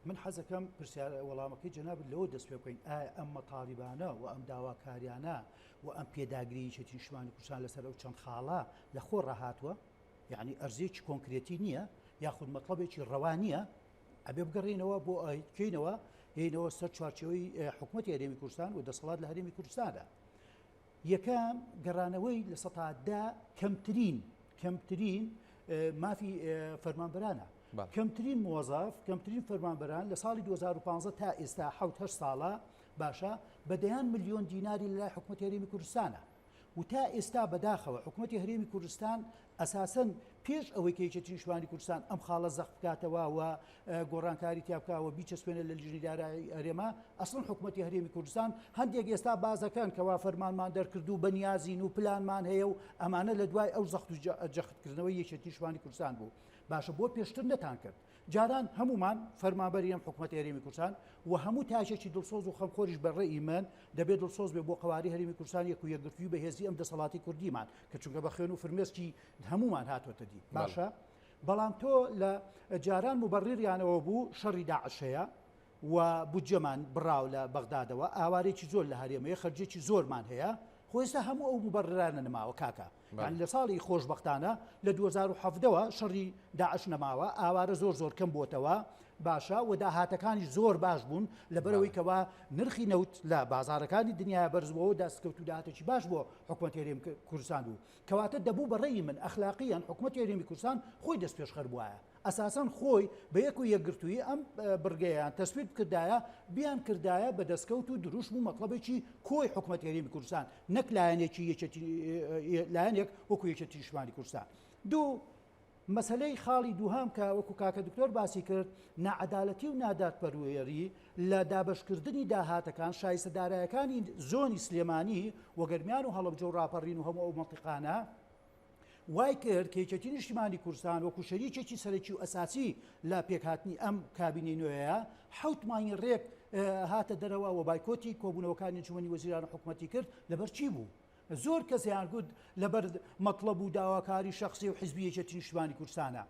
من حەزەکەم پرسیار وەڵامەکەی جەنابەت لەوە دەست پێ بکەین ئایا ئەم مەطالیبانە و ئەم داواکاریانە و ئەم پێداگری یەکێتی نیشتیمانی کوردستان لەسەر ئەو چەند خاڵە لە خۆ ڕاهاتوە یعنی ئەرزێکی کۆنکرێتی نییە یاخود مەطلبێکی ڕەوا نییە ئەبێ بگەڕێنەوە بۆ ئەکەینەوە هێنەوە سەر چوارچەوەی حکوومەتی هەرێمی کوردستان و دەسەڵات لە هەرێمی کوردستاندا. یەکەم گەڕانەوەی لە سەتادا کەمترین مافی فەرمانبەرانە کەمترین مۆزاف کەمترین فەرمانبەران لە ساڵی 2015 تا ئێستا 7 ساڵە باشە بەدەیان ملیۆن دیناری لە لای حکوومەتی هەرێمی کوردستانە و تا ئێستا بەداخەوە حکوومەتی هەرێمی کوردستان ئەساسەن پێش ئەوەی کە یەکێتی نیشتیمانی کوردستان ئەم خاڵە زەخت بکاتەوە و گۆڕانکاری تیا بکاتەوە بیچەسپێنێت لە لیژنەی دارایی هەرێما ئەسڵن حکوومەتی هەرێمی کوردستان هەندێک ئێستا بازەکان کەوا فەرمانمان دەرکردو بەنیازین و پلانمان هەیە و ئەمانە لە دوای ئەو زەخت و جەختکردنەوەی یەکێتی نیشتیمانی کوردستان بوو. باشە بۆ پێشتر نەتان کرد جاران هەمومان فەرمانبەری ئەم حکومەتی هەرێمی کوردستان و هەموو تاژێکی دڵسۆز و خەمخۆریش بەڕێی من دەبێت دڵسۆز بێ بۆ قەواری هەرێمی کوردستان یەک و یەکگرتووی بەهێزی ئەم دەسەڵاتی کوردیمان کە چونکە بە خوێن و فرمێسکی هەمومان هاتوۆتە دی باشە بەڵام تۆ لە جاران مبەڕیریانەوە بوو شەڕی داعشەیە و بودجەمان بڕاو لە بەغدادەوە ئاوارێکی زۆر لە هەرێمەیە خەرجێکی زۆرمان هەیە خۆستا هەموو ئەو مبەڕرانە نەماوە کاکە لە ساڵی خۆشبەختانە لە 2017ەوە شەڕی داعش نەماوە ئاوارە زۆر کەم بۆتەوە باشە و داهاتەکانی زۆر باش بوون لەبەرەوەی کەوا نرخی نەوت لە بازارەکانی دنیا بەرزبەوە دەستکەوت و داهاتێکی باش بۆ حکومەتی هەرێمی کوردستان بوو کەواتە دەبوو بەڕێی من ئەخلاقیان حکومەتی هەرێمی کوردستان خۆی دەست پێشخەر بووایە ئەساساً خۆی بە یەک و یەکگرتووی ئەم بڕگەیان تەسوید کردایە بیان کردایە بە دەستکەوت و دروشم و مەطلبێکی کۆی حکومەتی هەرێمی کوردستان نەک لایەنێک وەکو یەکێتی نیشتیمانی کوردستان دوو مەسلەی خاڵی دووهام کە وەکو کاکە دکتۆر باسی کرد نائەدالەتی و نادادپەروەری لە دابەشکردنی داهاتەکان شایستەدارایەکانی زۆنی سلێمانی وەگەرمیان و هەڵەبجە و ڕاپەڕین و هەموو ئەو مەنتیقانە وای کرد کە یەکێتی نیشتیمانی کوردستان وەکو شەریکێکی سەرەکی و ئەساسی لە پێکهاتنی ئەم کابینەی نوێیە حەوت مانگی ڕێک هاتە دەرەوە و بایکۆتی کۆبوونەوەکانی انجومەنی وەزیران حکومەتی کرد لەبەر چی بوو زۆر کەسیان گوت لەبەر مەطلب و داواکاری شخصی و حیزبی یەکێتی نیشتیمانی کوردستانە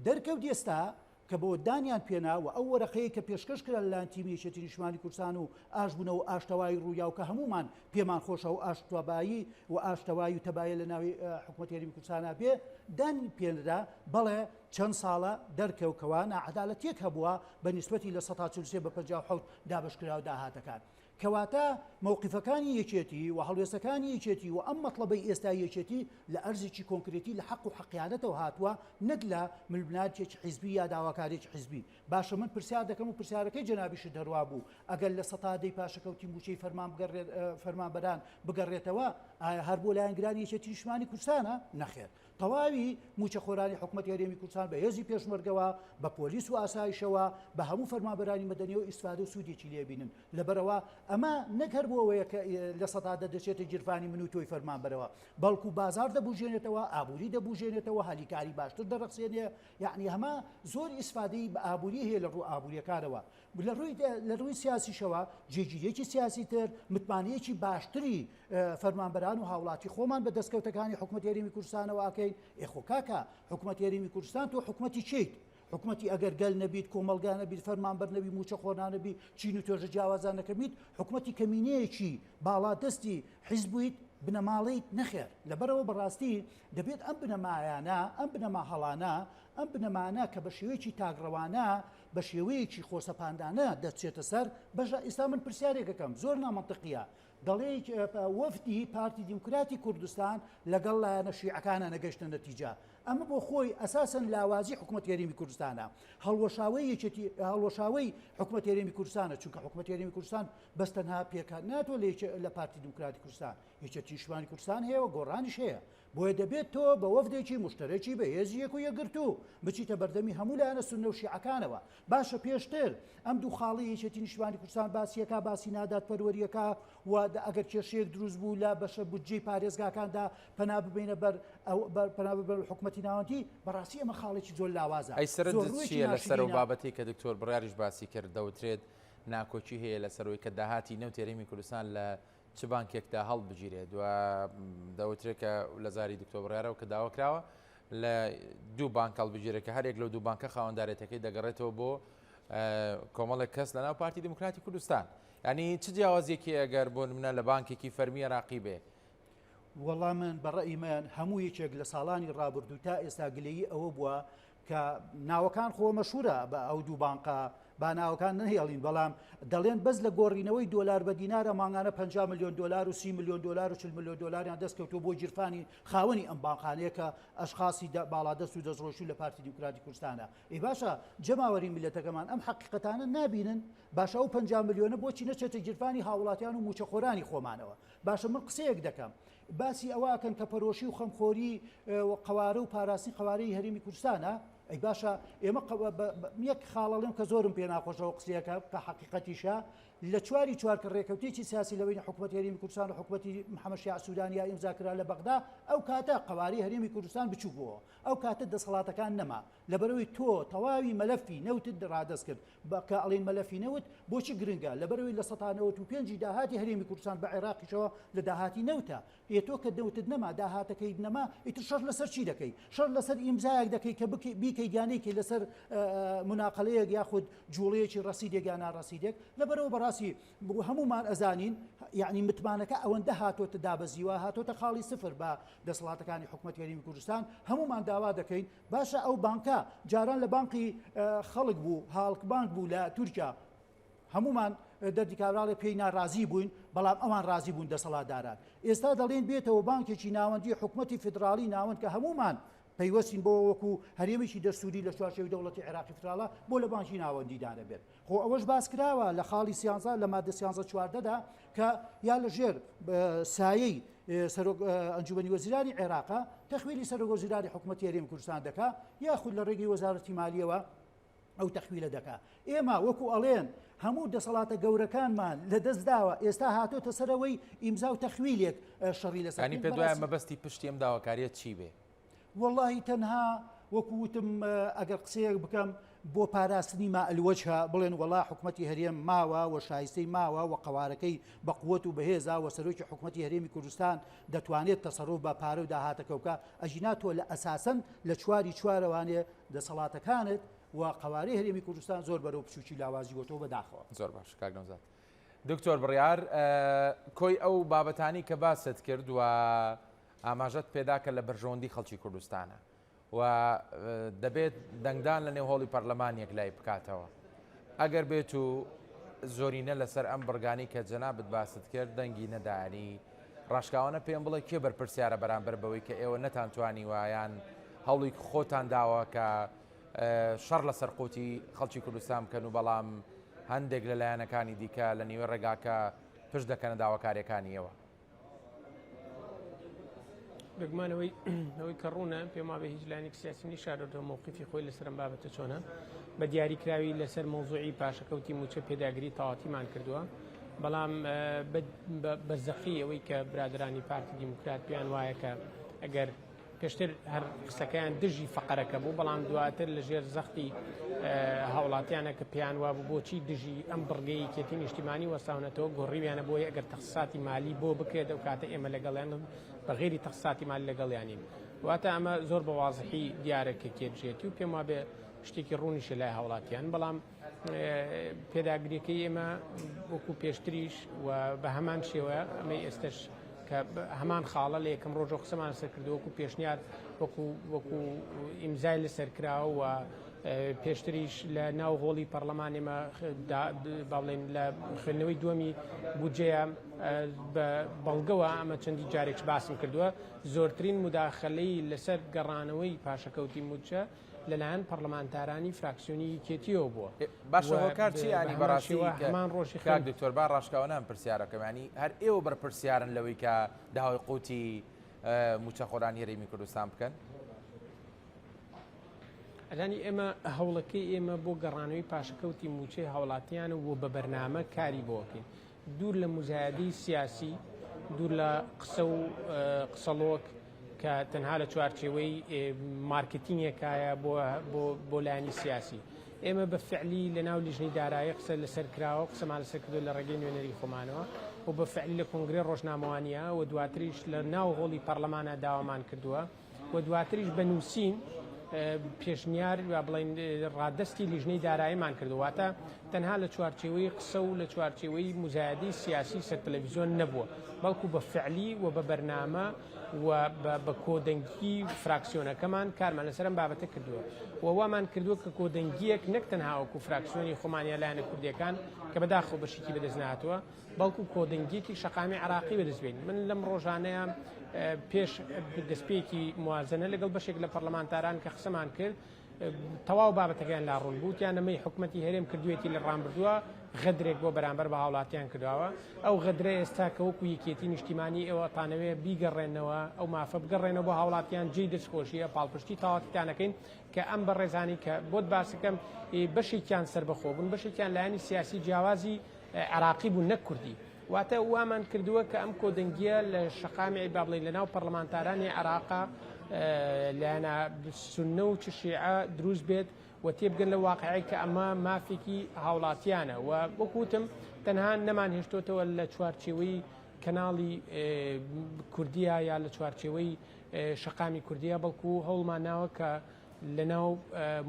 دەرکەوت ئێستا کە بۆ دانیان پێنا و ئەو وەرەقەیە کە پێشکەش کرا لەلایەن تیمی یەکێتی نیشتیمانی کوردستان و ئاشبوونەوە و ئاشتەوایی ڕوویا و کە هەمومان پێمان خۆشە و ئاشتوابایی و ئاشتەوایی و تەبایە لە ناوی حکومەتی هەرێمی کوردستانە بێ دانی پێندا بەڵێ چەند ساڵە دەرکەوکەوە نائەدالەتیەک هەبووە بە نیسبەتی لە 143 بە 57 دابەشکرا و داهاتەکان کەواتە مووقیفەکانی یەکێتی و هەڵوێستەکانی یەکێتی و ئەم مەطلبەی ئێستا یەکێتی لە ئەرزێکی کۆنکرێتی لە حەق و حەقیانەتەوە هاتووە نەک لە ململاتێکی حیزبی یا داواکارێکی حیزبی باشە من پرسیار دەکەم و پرسیارەکەی جەنابیش دەروا بوو ئەگەر لە سەتادەی پاشەکەوتی موچەی فەرمانبەران بگەڕێتەوە هەر بۆ لایەنگرانی یەکێتی نیشتیمانی کوردستانە نەخێر تەواوی موچەخۆرانی حکومەتی هەرێمی کوردستان بە هێزی پێشمەرگەوە بە پۆلیس و ئاسایشەوە بە هەموو فەرمانبەرانی مەدەنی و ئیسفادە و سوودێکی لێبینن لەبەرەوە ئەمە نەک هەر بۆەوەیە کە لە سەتادە دەچێتە گیرفانی من و تۆی فەرمانبەرەوە بەڵکو بازار دەبوژێنێتەوە ئابووری دەبوژێنێتەوە هەلیکاری باشتر دەرەخسێنێ یعنی هەمە زۆر ئیسفادەی بە ئابووری هەیە لە ڕوو ئابووریەکانەوە لە ڕووی سیاسیشەوە جێگیریەکی سیاسی تر متمانەیەکی باشتری فەرمانبەران و هاوڵاتی خۆمان بە دەستکەوتەکانی حکومەتی هەرێمی کوردستانەوە ئاکەین ئێخۆ کاکە حکومەتی هەرێمی کوردستان تۆ حکومەتی چیت حکومەتی ئەگەر گەل نەبیت کۆمەلگا نەبیت فەرمانبەر نەبی موچەخۆر نەبی چین و تۆژە جیاوازان نەکەبیت حکومەتی کەمینەیەکی باڵادەستی حیزبوویت بنەماڵیت نەخێر لەبەرەوە بەڕاستی دەبێت ئەم بنەمایانە ئەم بنەما هەڵانە ئەم بنەمانە کە بە شێوەیەکی تاگڕەوانە بە شێوەیەکی خۆسەپاندانە دەچێتە سەر بەژە ئێستا من پرسیارێکەکەم زۆر نامەنتقیە دەڵێ وەفدی پارتی دیموکراتی کوردستان لەگەڵ لایەنە شیعەکانە نەگەشتە نەتیجە ئەمە بۆ خۆی ئەساسن لاوازی حکومەتی هەرێمی کوردستانە هەڵوەشاوی حکومەتی هەرێمی کوردستانە چونکە حکومەتی هەرێمی کوردستان بەستەنها پێکات ناتوە لە پارتی دیموکراتی کوردستان یەکێتی نیشتیمانی کوردستان هەیە و گۆڕانیش هەیە بۆیە دەبێت تۆ بە وەفدێکی مشترەکی بە هێزی یەک و یەکگرتوو بچیتە بەردەمی هەموو لایەنە سوننە و شیعەکانەوە باشە پێشتر ئەم دوو خاڵی یەکێتی نیشتیمانی کوردستان باسیەکە باسی نادادپەروەریەکە و ئەگەر کێشەیەک دروست بوو لە بەشە بودجەی پارێزگاکاندا پەنا ببینە بەر حکومەتی ناوەندی بەڕاستی ئەمە خاڵێکی زۆر لاوازە ئەی سەرنجت چییە لەسەر و بابەتی کە دکتۆر بڕیاریش باسی کرد دەوترێت ناکۆچی هەیە لەسەرەوەی کە داهاتی نەوت هەرێمی کوردستان لە چ بانکێکدا هەڵبگیرێت و دەوترێت کە لە زاری دکتۆر بڕیارەوە کە داوا کراوە لە دوو بانک هەڵبگیرێت کە هەرێک لەو دوو بانکە خاوەندارێتەکەی دەگەڕێتەوە بۆ کۆمەڵێک کەس لەناو پارتی دموکراتی کوردستان ینی چ جیاوازێکی ئەگەر بۆ نمونە لە بانکێکی فەرمیە ڕاقی بێ وەڵام من بەڕێی من هەموو یەکێک لە ساڵانی ڕابردوو تا ئێستا گلەیی ئەوە بووە کە ناوەکان خۆ مەشهورە بە ئەو دوو بانکە با ناوەکان نهێڵین بەڵام دەڵێن بەس لە گۆڕینەوەی دۆلار بە دینارە ماگانە 50 میلیۆن دلار و 30 میلیۆن دلار و 40 میلیۆن دلاریان دەستکەوتۆ بۆ گیرفانی خاوەنی ئەم بانقانەیە کە ئەشخاصی باڵادەست و دەستڕۆشی لە پارتی دیموکراتی کوردستانە ئەی باشە جەماوەری میلەتەکەمان ئەم حەقیقەتانە نابینن باشە ئەو 50 میلیۆنە بۆچی نەچێتە گیرفانی هاوڵاتیان و موچەخۆرانی خۆمانەوە باشە من قسەیەک دەکەم باسی ئەوەکەن کە پەرۆشی و خەمخۆری و قەوارە و پاراستنی قەوارەی هەرێمی کوردستانە ئەی باشە ئێمە یەک خاڵەڵێم کە زۆرم پێ ناخۆشەوە قسەیەکە کە حەقیقەتیشە لە چواری چوارکە ڕێکەوتێکی سیاسی لەوەی حکوومەت هەرێمی کوردستان و حکوومەتی محەممەد شیع سوودانیا ئیمزاکرا لە بەغدا ئەو کاتە قواری هەرێمی کوردستان بچووکەوە ئەو کاتە دەسەڵاتەکان نەما لەبەرەوەی تۆ تەواوی مەلەفی نەوتت ڕادەست کرد بەکە ئەڵێن مەلەفی نەوت بۆچی گرنگە لەبەرەوەی لە 1995 داهاتی هەرێمی کوردستان بە عێراقیشەوە لە داهاتی نەوتە تۆ کە دەوتت نەما داهاتەکەی نەما ئیتر شەڕ لەسەر چی دەکەی شەڕ لەسەر ئیمزایەک دەکەی کە بیکەی گیانەیەکی لەسەر مناقلەیەک یاخود جوڵەیەکی ڕسیدێک یان ناڕەسیدێک لەبەرەوە بەڕاستی هەمومان ئەزانین یعنی متمانەکە ئەوەندە هاتۆتە دابەزیوە هاتۆتە خاڵی سفر بە دەسەڵاتەکانی حکوومەت هەرێمی کوردستان هەمومان داوا دەکەین باشە ئەو بانکە جاران لە بانقی خەڵک بوو هاڵک بانک بوو لە تورکیا هەمومان دەردیکاراڵێ پێی ناڕازی بووین بەڵام ئەوان ڕازی بوون دەسەڵاتداران ئێستا دەڵێن بێتەوە بانکێکی ناوەندی حکوومەتی فدرالی ناوەند کە هەمومان پەیوەستین بۆ وەکو هەرێمێکی دەستوری لە چوارچێوەی دەوڵەتی عێراقی فدراڵە بۆ لە بانکی ناوەندیدانە بێت خۆ ئەوەش باس کراوە لە خاڵی سیانزە لە مادە سیانزە چواردەدا کە یا لەژێر سایەی ئەنجومەنی وەزیرانی عێراقا تەخویلی سەرۆک وەزیرانی حکوومەتی هەرێمی کوردستان دەکا یاخود لە ڕێگەی وەزارەتی مالیەوە ئەو تەخویلە دەکا ئێمە وەکو ئەڵێن هەموو دەسەڵاتە گەورەکانمان لە دەستداوە ئێستا هاتۆتە سەرەوەی ئیمزا و تەخویلێک شەڕی لەسەر ینی پێ دوایە مەبەستی پشتی ئەم داواکاریەت چی بێ واللهی تەنها وەکووتم ئەگەر قسەیەک بکەم بۆ پاراستنی مائەلوەجهە بڵێن وەڵا حکوومەتی هەرێم ماوە و شایستەی ماوە و قەوارەکەی بە قووەت و بەهێزا و سەرۆکی حکوومەتی هەرێمی کوردستان دەتوانێت تەسەڕوف بە پارە و داهاتەکەوکە ئەژیناتۆ لە ئەساسەن لە چواری چوارەوانێ دەسەڵاتەکانت و قواری هەرێمی کوردستان زۆر بەرەو پچوکی لاوازی وەتۆ بەداخەوە زۆر باش کاک نەوزاد دکتۆر بڕیار کۆی ئەو بابەتانی کە باست کرد و ئاماژەت پێداکە لە بەرژەوەندی خەڵکی کوردستانە و دەبێت دەنگدان لە نێو هۆڵی پەرلەمانیەک لای بکاتەوە ئەگەر بێت و زۆرینە لەسەر ئەم بڕگانی کە جەنابەت باست کرد دەنگی نەدانی ڕاشکاوانە پێم بڵێ کێ بەرپرسیارە بەرامبەر بەوەی کە ئێوە نەتانتوانی وایان هەوڵی خۆتان داوە کە شەڕ لەسەر قوتی خەڵکی کوردستان بکەن و بەڵام هەندێک لە لایەنەکانی دیکە لە نیوێ ڕێگاکە پشت دەکەنە داواکاریەکانی ئێوە بگمانەوەی ئەوەی کە ڕوونە پێم وابێ هیچ لایەنێک سیاسی نیشاردەوە مووقیفی خۆی لەسەر ئەم بابەتە چۆنە بە دیاریکراوی لەسەر مۆزوعی پاشەکەوتی موچە پێداگیری تەواوەتیمان کردووە بەڵام بە زەخی ئەوەی کە برادرانی پارتی دیموکرات پێیان وایە کە ئەگەر پێشتر هەر قسەکەیان دژی فەقەرەکە بوو بەڵام دواتر لە ژێر زەختی هاوڵاتیانە کە پێیان وابوو بۆچی دژی ئەم بڕگەی کێتی نیشتیمانی وەساونەتەوە گۆڕیویانە بۆی ئەگەر تەخصاتی مالی بۆ بکرێت ئەو کاتە ئێمە لەگەڵیان بە غێری تەخصاتی مالی لەگەڵیانین واتە ئەمە زۆر بە واضحی دیارەکە کێبژێتی و پێم وابێ شتێکی ڕوونیشە لای هاوڵاتیان بەڵام پێداگریەکەی ئێمە وەکو پێشتریش و بە هەمان شێوە ئەمەی ئێستش کە هەمان خاڵە لە یەکەم ڕۆژە قسەمان سەر کردو وەکو پێشنیار وەکو ئیمزای لەسەر کراوە و پێشتریش لە ناو هۆڵی پەرلەمانێمە باڵێن لە خوێندنەوەی دووەمی بودجەیە بە بەڵگەوە ئەمە چەندی جارێک باسم کردووە زۆرترین مداخەلەی لەسەر گەڕانەوەی پاشەکەوتی موچە لەلایەن پەرلەمانتارانی فراکسیۆنی کێتیەوە بووە باشە هۆکار چی ینی بەڕاستی هەمان ڕۆژی کاک دکتۆر با ڕاشکاوانان پرسیارەکەمانی هەر ئێوە بەرپرسیارن لەوەی کە داوای قوتی موچە خۆرانی هەرێمی کوردستان بکەن ئەلانی ئێمە هەوڵەکەی ئێمە بۆ گەڕانەوەی پاشەکەوتی موچەی هاوڵاتیان و بە بەرنامە کاری بۆکەین دوور لە مزایدەی سیاسی دوور لە قسە و قسەڵۆک کە تەنها لە چوارچێوەی مارکتینگێکایە بۆ لایەنی سیاسی ئێمە بە فعلی لە ناو لیژنەی دارایی قسە لەسەر کراوە قسەمان لەسەر کردو لە ڕێگەی نوێنەری خۆمانەوە و بە فعلی لە کۆنگرێ ڕۆژنامەوانیە و دواتریش لە ناو هۆڵی پەرلەمانە داوامان کردووە و دواتریش بە نووسین پێشنیار و بڵین ڕادستی لیژنەی داراییمان کردوواتە تەنها لە چوارچێوەی قسە و لە چوارچێوەی مزایدەی سیاسی سەر تەلەڤیزیۆن نەبووە بەڵکو بە فعلی و بە بەرنامە و بە کۆدەنگی فراکسیۆنەکەمان کارمان لەسەرم بابەتە کردووە و وامان کردووە کە کۆدەنگیەک نەک تەنها وەکو فراکسیۆنی خۆمانیە لایەنە کوردیەکان کە بەداخەوە بەشێکی بەدەست نهاتووە بەڵکو کۆدەنگیەکی شەقامی عراقی بەدەستبێن من لەم ڕۆژانەیە پێش دەستپێکی موازنە لەگەڵ بەشێک لە پەرلەمانتاران کە قسەمان کرد تەواو بابەتەکەیان لا ڕوون بووتیان ئەمەی حکوومەتی هەرێم کردوێتی لە ڕامبردووە غەدرێک بۆ بەرامبەر بە هاوڵاتیان کرداوە ئەو غەدرە ئێستا کە وەکو یەکێتی نیشتیمانی ئێوە تانەوێ بیگەڕێنەوە ئەو مافە بگەڕێنەوە بۆ هاوڵاتیان جێی دەستخۆشیە پاڵپشتی تاواتیانەکەین کە ئەم بەڕێزانی کە بۆت باسەکەم بەشێکیان سەربەخۆ بوون بەشێکیان لایەنی سیاسی جیاوازی عراقی بوون نەک کوردی واتە وامان کردووە کە ئەم کۆدەنگیە لە شەقامی با بڵێ لەناو پەرلەمانتارانی عراقا لایەنە سونە و چ شیعە دروست بێت و تێبگەن لە واقعی کە ئەمە مافێکی هاوڵاتیانە و وەکوتم تەنها نەمان هێشتۆتەوە لە چوارچێوەی کەناڵی کوردیە یا لە چوارچێوەی شەقامی کوردیە بەڵکو هەوڵمان ناوە کە لەناو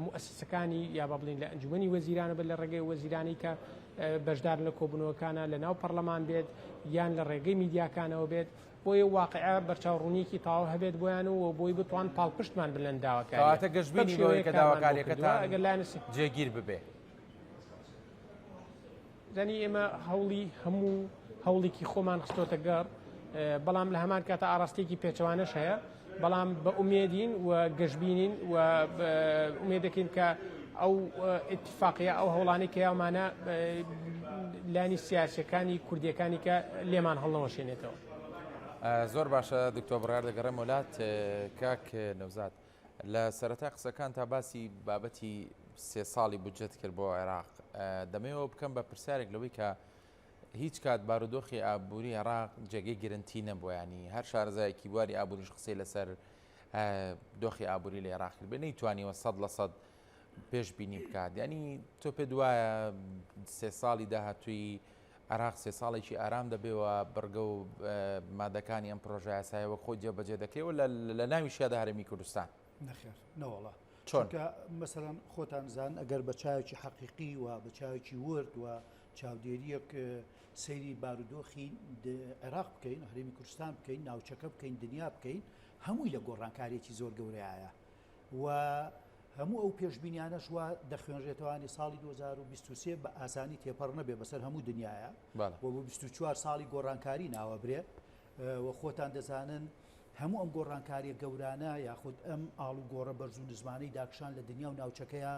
موسسەکانی یا با بڵین لە ئەنجومەنی وەزیرانە بە لە ڕێگەی وەزیرانی کە بەشدار لە کۆبنەوەکانە لە ناو پەرلەمان بێت یان لە ڕێگەی میدیاکانەوە بێت بۆی واقعە بەرچاوڕوونیکی تاو هەبێت بۆیان و بۆی بتوان پاڵپشتمان بلەن داواکار کاتە گەشتبینی بۆی کە داواکاریەکەتان ئەگەر لایەنە جێگیر ببێ زانی ئێمە هەموو هەوڵێکی خۆمان خستۆتە گەڕ بەڵام لە هەمان کاتە ئاراستێکی پێچەوانەش هەیە بەڵام بە ئومێدین و گەشتبینین و ئومێدەکەین کە ئەو ئیتفاقیە ئەو هەوڵانی کە یاومانە لانی سیاسەکانی کوردیەکانی کە لێمان هەڵنەوەشێنێتەوە. زۆر باشە دکتۆر بڕیار دەگەڕێم وڵات کاک نەوزاد لە سەرەتا قسەکان تا باسی بابەتی 3 ساڵی بودجەت کرد بۆ عێراق دەمەوێت بکەم بە پرسیارێک لەوەی کە هیچ کات بارودۆخی ئابووری عێراق جێگەی گرنتی نەبووە ینی هەر شارەزایەکی بواری ئابووریش قسەی لەسەر دۆخی ئابووری لە عێراق کرد بێ نەیتوانیوە 100% پێشبینی بکات ینی تۆ پێ دوایە 3 ساڵی داهاتووی عراق 3 ساڵێکی ئارام دەبێەوە بڕگە و مادەکانی ئەم پرۆژه یاسایەوە خۆی جێبەجێ دەکەیەوە لە ناوی شیادا هەرێمی کوردستان نەخێر نەوەڵا چۆنکە مەسەڵەن خۆتان زان ئەگەر بە چاوێکی حەقیقی و بە چاوێکی ورد و چاودێریەک سەیری بارودۆخی عێراق بکەین هەرێمی کوردستان بکەین ناوچەکە بکەین دنیا بکەین هەمووی لە گۆڕانکاریەکی زۆر گەورەیە و هەموو ئەو پێشبینیانەش وا دەخوێنرێتەوەی ساڵی 2023 بە ئاسانی تێپەڕ نەبێ بەسەر هەموو دنیاە و بۆ 24 ساڵی گۆڕانکاری ناوەبرێ و خۆتان دەزانن هەموو ئەم گۆڕانکاریە گەورانە یاخود ئەم ئاڵ و گۆڕە بەرزوو نزمانەی داکشان لە دنیا و ناوچەکەیە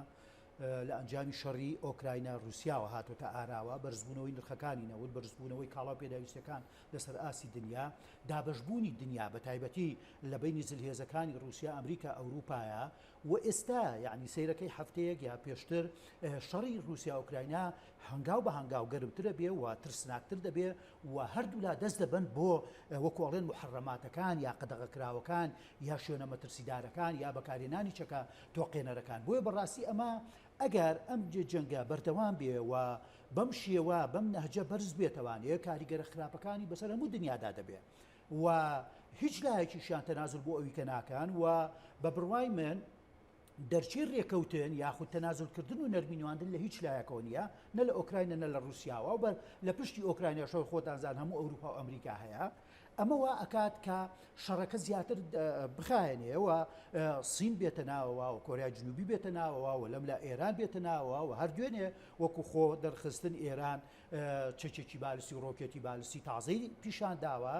لە ئەنجامی شەڕی ئۆکراینە رووسیاوە هاتوۆتە ئاراوە بەرزبوونەوەی نرخەکانی نەوت بەرزبوونەوەی کاڵا پێداویستەکان لەسەر ئاسی دنیا دابەشبوونی دنیا بە تایبەتی لە بینی زلهێزەکانی رووسیا ئەمریکا ئەوروپایە و ئێستا یعنی سیرەکەی هەفتەیەک یا پێشتر شەڕی رووسیا ئۆکراینە هەنگاو بە هەنگاو گەرمترە بێ و ترسناکتر دەبێ و هەردوو لا دەست دەبن بۆ وەکوڵێن محرەماتەکان یا قەدەغەکراوەکان یا شوێنە مەترسیدارەکان یا بەکارێنانی چەکە تۆقێنەرەکان بۆیە بەڕاستی ئەمە ئەگەر ئەم جەنگە بەردەوام بێ و بەم شێوە بەم نەهجە بەرز بێتەوانەیە کاریگەرە خراپەکانی بەسەر هەموو دنیادا دەبێ و هیچ لایەکیشیان تەنازل بۆ ئەوی کە ناکەن و بە بڕوای من دەرچی ڕێکەوتن یاخود تەنازلکردن و نەرمینواندن لە هیچ لایەکەوە نیە نە لە ئۆکراینە نە لە رووسیاوە و لە پشتی ئۆکراینەشەوە خۆتانزان هەموو ئەوروپا و ئەمریکا هەیە ئەمەوە ئەکات کە شەڕەکە زیاتر بخایەنەوە سین بێتە ناوەوە و کۆریا جنوبی بێتە ناوەوە و لەم لە ئێران بێتە ناوەوە و هەردوێنێ وەکو خۆ دەرخستن ئێران چەکێکی بالسی و ڕۆکێتی بالسی تازەی پیشان داوە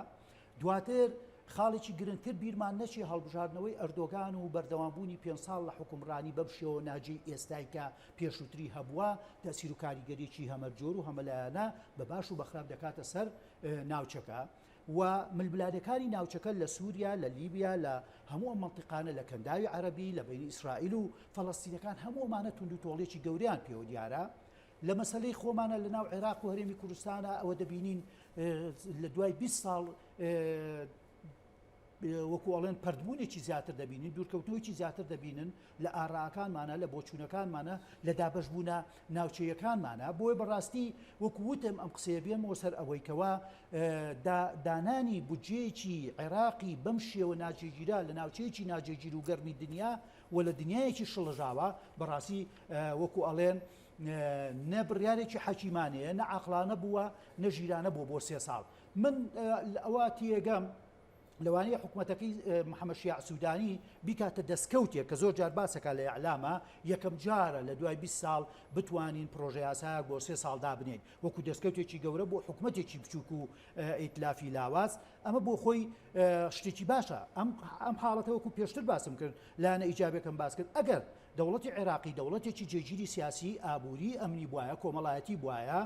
دواتر خاڵێکی گرنگتر بیرمان نەچی هەڵبژاردنەوەی ئەردۆگان و بەردەوامبوونی 5 ساڵ لە حکومڕانی بەم شێوە ناجی ئێستایکە پێشووتری هەبووە تەسیر و کاریگەریەکی هەمەرجۆر و هەمەلایەنە بە باش و بەخراپ دەکاتە سەر ناوچەکە و ملبلادەکانی ناوچەکە لە سووریا لە لیبیا لە هەموو منطقانە لە کەنداوی عەرەبی لە بین ئیسرائیل و فەڵەستینەکان هەموومانە تونند و تۆڵێکی گەوریان پێوە دیارە لە مەسەلەی خۆمانە لە ناو عێراق و هەرێمی کوردستانە ئەوە دەبینین لە دوای 20 ساڵ وەکو ئەڵێن پەردبوونێکی زیاتر دەبینین دوورکەوتنەوەیکی زیاتر دەبینن لە ئاڕاکانمانە لە بۆچوونەکانمانە لە دابەشبوونە ناوچەیەکانمانە بۆی بەڕاستی وەکو وتم ئەم قسەیە بێنەوە سەر ئەوەیکەوە دانانی بودجەیەکی عێراقی بەم شێوە ناجێگیرا لە ناوچەیەکی ناجێگیر و گەرمی دنیا و لە دنیایەکی شڵژاوە بەڕاستی وەکو ئەڵێن نە بڕیارێکی حەکیمانەیە نە عەقڵانە بووە نە ژیرانە بووە بۆ 3 ساڵ من ئەوە تێگەم لەوانەیە حکوومەتەکەی محەممەد شیاع سوودانی بیکاتە دەستکەوتێک کە زۆر جار باسەکە لە ئەعلامە یەکەم جارە لە دوای 20 ساڵ بتوانین پرۆژه یاسایەک بۆ 3 ساڵ دابنێن وەکو دەستکەوتێکی گەورە بۆ حکوومەتێکی بچووک و ئیتلافی لاواز ئەمە بۆ خۆی شتێکی باشە ئەم حاڵەتە وەکو پێشتر باسم کرد لاەنە ئیجابێکم باس کرد ئەگەر دەوڵەتی عێراقی دەوڵەتێکی جێگیری سیاسی ئابووری ئەمنی بواە کۆمەڵایەتی بواە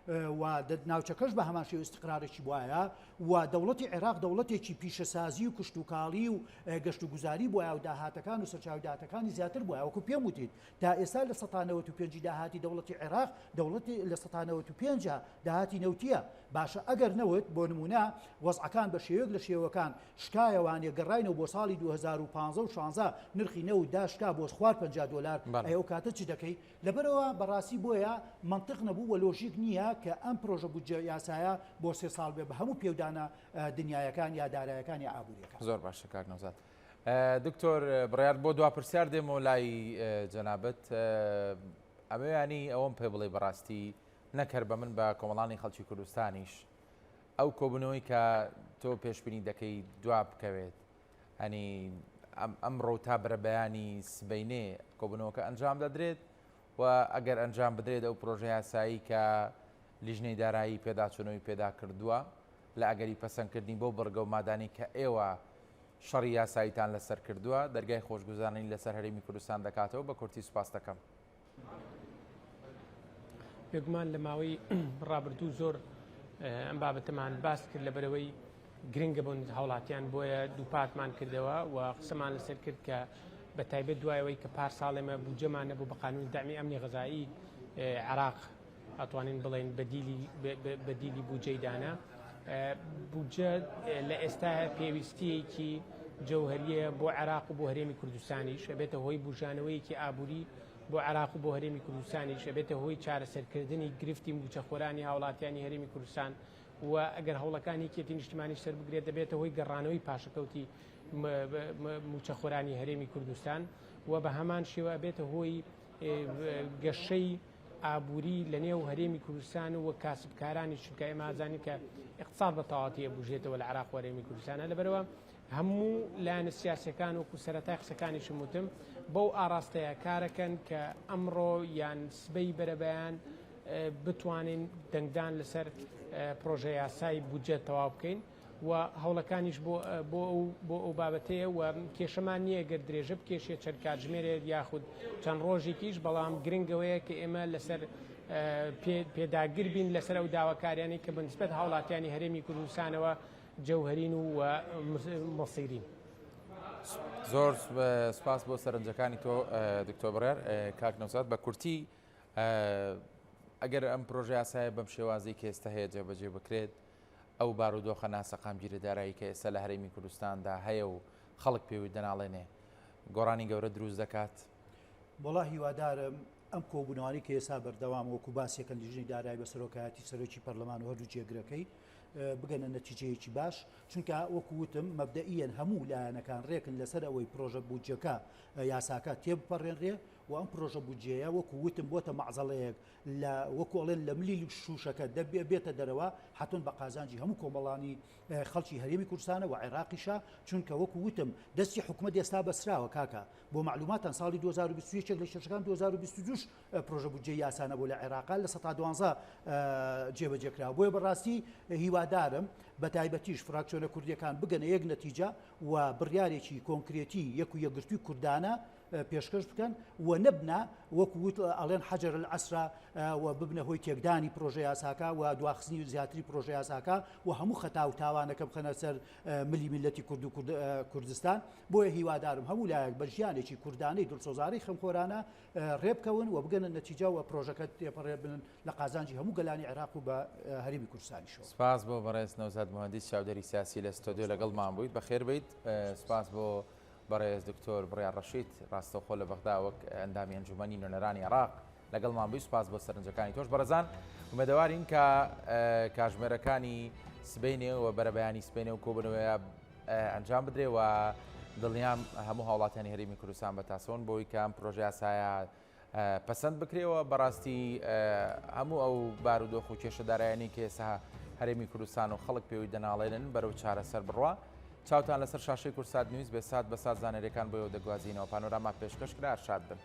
و ناوچەکەش بە هەمان شێوە استقرارێکی وایە و دەوڵەتی عێراق دەوڵەتێکی پیشەسازی و کشتتوکاڵی و گەشت و گوزاری بووە و داهاتەکان و سەرچاوداتەکانی زیاتر بووە وەکو پێم وتیت تا ئێستا لە 1995 داهاتی دەوڵەتی عێراق دەوڵەتی لە 1995 داهاتی نەوتیە باشە ئەگەر نەوت بۆ نمونە وەزعەکان بە شێوەیەک لە شێوەکان شکایەوانێ گەڕاینەوە بۆ ساڵی 2015 و 16 نرخی نەوت داشکا بۆ خوار $50 ئەو کاتە چی دەکەی لەبەرەوە بەڕاستی بۆیە منطق نەبوو و لۆژیک نییە کە ئەم پرۆژە بودجە یاسایە بۆ 3 ساڵ بێ بە هەموو پێودانە دنیایەکان یا دارایەکان یا ئابوووریەکان. زۆر باشە کاک نەوزاد. دکتۆر بڕیار بۆ دوا پرسیار دێمەوە لای جەنابەت ئەمەیانی ئەوەم پێ بڵێ بەڕاستی نەکرد بە من بە کۆمەڵانی خەڵکی کوردستانیش ئەو کۆبنەوەی کە تۆ پێشبینی دەکەی دوا بکەوێت ئەنی ئەمڕۆ تا بەرەبەیانی سبەینێ کۆبنەوەکە ئەنجام دەدرێت و ئەگەر ئەنجام بدرێت ئەو پرۆژه یاسایی کە لیژنەی دارایی پێداچوونەوەی پێدا کردووە لە ئەگەری پەسەندکردنی بۆ بەرگە و مادانی کە ئێوە شەڕی یاساییتان لەسەر کردووە دەرگای خۆشگوزارانی لەسەر هەرێمی کوردستان دەکاتەوە بە کورتی سوپاس دەکەم. بێگومان لە ماوەی ڕابردوو زۆر ئەم بابەتەمان باس کرد لەبەرەوەی گرنگە بوون هاوڵاتیان بۆیە دووپاتمان کردەوە و قسەمان لەسەر کرد کە بە تایبەت دوایەوەی کە پار ساڵێمە بودجەمان نەبوو بە قانون دامی ئەمنی غەزایی عێراق ئەتوانین بڵێن بەدیلی بودجەی دانا بودجە لە ئێستا پێویستیەکی جەوهریە بۆ عێراق و بۆ هەرێمی کوردستانیش ئەبێتە هۆی بژانەوەیەکی ئابووری بۆ عێراق و بۆ هەرێمی کوردستانیش ئەبێتە هۆی چارەسەرکردنی گرفتی موچەخۆرانی هاوڵاتیانی هەرێمی کوردستان و ئەگەر هەوڵەکانی کێتی نیشتیمانی سەر بگرێت دەبێتە هۆی گەڕانەوەی پاشەکەوتی موچەخۆرانی هەرێمی کوردستان و بە هەمان شێوە بێتە هۆی گەشەی ئابووری لە نێو هەرێمی کوردستان و کاسبکارانی چونکە ئێمە ئازانین کە اقتصاد بە تەواوەتی بژێتەوە لە عێراق و هەرێمی کوردستانە لەبەرەوە هەموو لایەنە سیاسیەکان وەکو سەرەتای قسەکانیشم وتم بەو ئاراستەیە کارەکەن کە ئەمڕۆ یان سبەی بەرەبەیان بتوانین دەنگدان لەسەر پرۆژە یاسای بودجە تەواو بکەین و هەوڵەکانیش بۆ ئەو بابەتەیە و کێشەمان نییە گەر درێژە بکێشێت چەند کاتژمێرێت یاخود چەند ڕۆژێکیش بەڵام گرنگەوەیە کە ئێمە لەسەر پێداگر بین لەسەر ئەو داواکاریانی کە بەنسبەت هاوڵاتیانی هەرێمی کوردستانەوە جەوهرین و مەسیرین. زۆر سپاس بۆ سەرنجەکانی تۆ دکتۆر بڕیار. کاک نەوزاد بە کورتی ئەگەر ئەم پرۆژە یاسایە بەم شێوازی کە ئێستا هەیە جێبەجێ بکرێت ئەو بارودۆخە ناسەقامگیری دارایی کە ئێستا لە هەرێمی کوردستاندا هەیە و خەڵک پێوی دەناڵێنێ گۆڕانی گەورە دروست دەکات. وەڵا هیوادارم ئەم کۆبوونەوەی کە ئێستا بەردەوام وەکو باسیەکەن لیژنەی دارایی بە سەرۆکایەتی سەرۆکی پەرلەمان و هەردوو جێگرەکەی بگەنە نەتیجەیەکی باش چونکە وەکو وتم مەبدەئیەن هەموو لایەنەکان ڕێکن لەسەر ئەوەی پرۆژە بودجەکە یاساکە تێبپەڕێنرێ و ئەم پرۆژە بودجەیە وەکو وتم بۆتە مەعزەڵەیەک لە وەکوڵێن لە ملی شوشەکە بێتە دەرەوە حتون بە قازانجی هەموو کۆمەڵانی خەڵکی هەرێمی کوردستانە و عێراقیشە چونکە وەکو وتم دەستی حکومەت ئێستا بەسراوە کاکە بۆ معلوماتان ساڵی 2021 لە شەشەکان 2022 پرۆژە بودجەی یاسانە بۆ لە عێراق لە 112 جێبەجێکراوە بۆیە بەڕاستی هیوادارم بە تایبەتیش فراکسیۆنە کوردیەکان بگەنە یەک نەتیجە و بڕیارێکی کۆنکرێتی یەک و یەکگرتووی کوردانە پێشکەش بکەن و نەبنا وەکووت ئەڵێن حەجەر العەسرا و ببنە هۆی تێکدانی پرۆژە یاساکە و دواخستنی و زیاتری پرۆژە یاساکە و هەموو خەتا و تاوانەکە بخەنە سەر ملی میلەتی کورد و کوردستان بۆیە هیوادارم هەموو لایەک بە ژیانێکی کوردانەی دڵسۆزارەی خەمخۆرانە ڕێبکەون و بگەنە نەتیجە و پرۆژەکە تێپەڕێ بن لە قازانجی هەموو گەلانی عێراق و بە هەرێمی کوردستانیشەوە. سپاس بۆ بەڕێز نەوزاد مهندس چاودێری سیاسی لە ستۆدیۆ لەگەڵمان بوویت بەخێر بیت. سپاس بۆ بەڕێز دکتۆر بڕیار ڕەشید ڕاستەوخۆ لە بەغدا وەک ئەندامی ئەنجومەنی نوێنەرانی عێراق لەگەڵمان بووی. سپاس بۆ سەرنجەکانی تۆش بەڕێزان ومێدەوارین کە کاتژمێرەکانی سبەینێ و بەرەبەیانی سبەینێ و کۆبنەوەیە ئەنجام بدرێ و دڵنیام هەموو هاوڵاتیانی هەرێمی کوردستان بەتاسەون بۆی کە ئەم پرۆژە یاسایە پەسەند بکرێەوە بەڕاستی هەموو ئەو بارودۆخ و کێشەدارایانی کە ئێستا هەرێمی کوردستان و خەڵک پێوی دەناڵێنن بەرەو چارەسەر بڕوا. چاوتان لەسەر شاشەی کورسات نیوز بێ سات بە سات زانێریەکان بۆیەوە دەگوازینەوە پانۆراما پێشکەشکرا شاد بن.